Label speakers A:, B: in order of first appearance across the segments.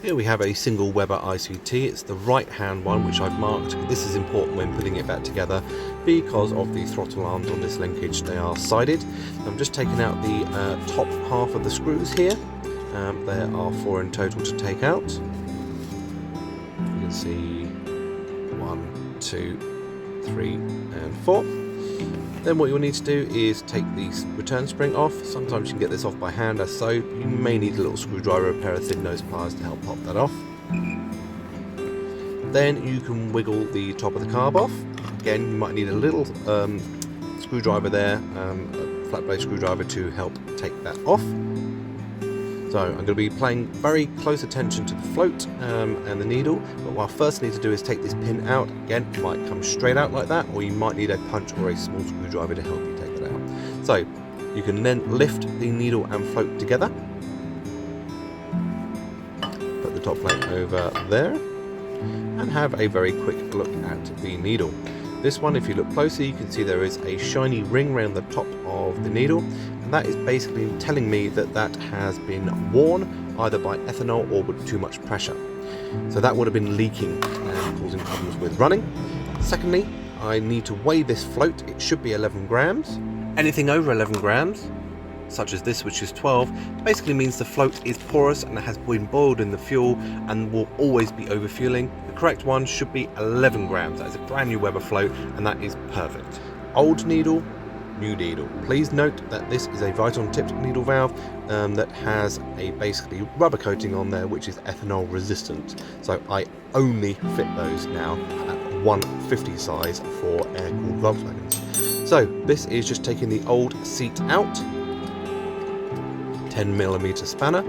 A: Here we have a single Weber ICT. It's the right hand one which I've marked. This is important when putting it back together because of the throttle arms on this linkage. They are sided. I'm just taking out the top half of the screws here. There are 4 in total to take out. You can see 1, 2, 3 and 4. Then what you'll need to do is take the return spring off. Sometimes you can get this off by hand as so. You may need a little screwdriver, a pair of thin nose pliers to help pop that off. Then you can wiggle the top of the carb off. Again, you might need a little screwdriver there, a flat blade screwdriver to help take that off. So I'm going to be paying very close attention to the float and the needle, but what I first need to do is take this pin out. Again, it might come straight out like that, or you might need a punch or a small screwdriver to help you take it out. So you can then lift the needle and float together. Put the top plate over there and have a very quick look at the needle. This one, if you look closely, you can see there is a shiny ring around the top of the needle, and that is basically telling me that that has been worn either by ethanol or with too much pressure. So that would have been leaking and causing problems with running. Secondly, I need to weigh this float. It should be 11 grams. Anything over 11 grams, such as this, which is 12, basically means the float is porous and has been boiled in the fuel and will always be overfueling. The correct one should be 11 grams. That is a brand new Weber float, and that is perfect. Old needle, new needle. Please note that this is a viton tipped needle valve that has a basically rubber coating on there which is ethanol resistant. So I only fit those now at 150 size for air-cooled Volkswagens. So this is just taking the old seat out. 10mm spanner.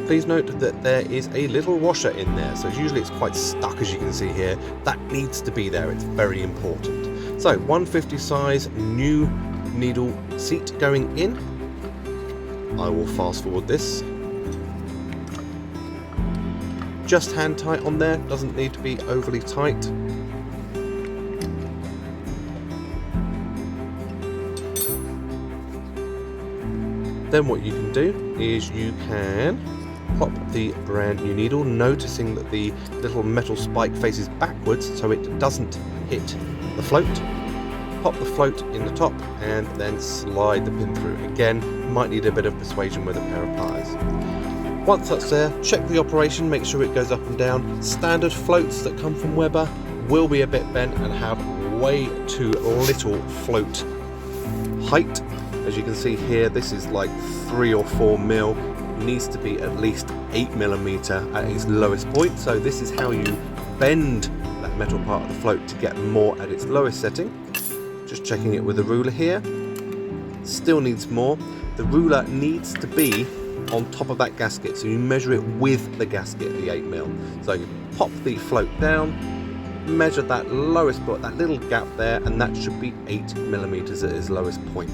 A: Please note that there is a little washer in there, so usually it's quite stuck, as you can see here. That needs to be there, it's very important. So 150 size new needle seat going in. I will fast forward this. Just hand tight on there, doesn't need to be overly tight. Then what you can do is you can pop the brand new needle, noticing that the little metal spike faces backwards so it doesn't hit the float. Pop the float in the top and then slide the pin through. Again, might need a bit of persuasion with a pair of pliers. Once that's there, check the operation, make sure it goes up and down. Standard floats that come from Weber will be a bit bent and have way too little float height. As you can see here, this is like 3 or 4 mil. It needs to be at least 8mm at its lowest point. So this is how you bend that metal part of the float to get more at its lowest setting. Just checking it with the ruler here. Still needs more. The ruler needs to be on top of that gasket, so you measure it with the gasket, the 8mm. So you pop the float down, measure that lowest point, that little gap there, and that should be 8mm at its lowest point.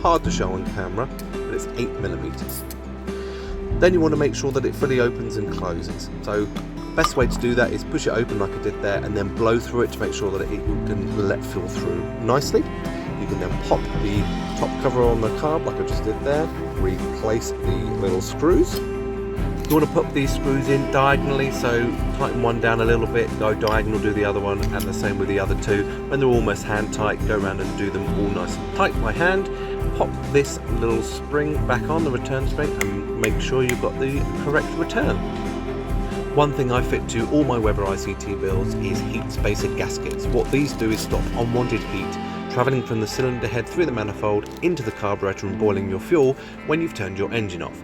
A: Hard to show on camera, but it's 8mm. Then you want to make sure that it fully opens and closes. So best way to do that is push it open like I did there and then blow through it to make sure that it can let fuel through nicely. You can then pop the top cover on the carb like I just did there, replace the little screws. You want to put these screws in diagonally, so tighten one down a little bit, go diagonal, do the other one, and the same with the other two. When they're almost hand tight, go around and do them all nice and tight by hand. Pop this little spring back on, the return spring, and make sure you've got the correct return. One thing I fit to all my Weber ICT builds is heat spacer gaskets. What these do is stop unwanted heat travelling from the cylinder head through the manifold into the carburetor and boiling your fuel when you've turned your engine off.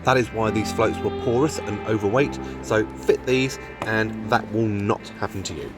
A: That is why these floats were porous and overweight, so fit these and that will not happen to you.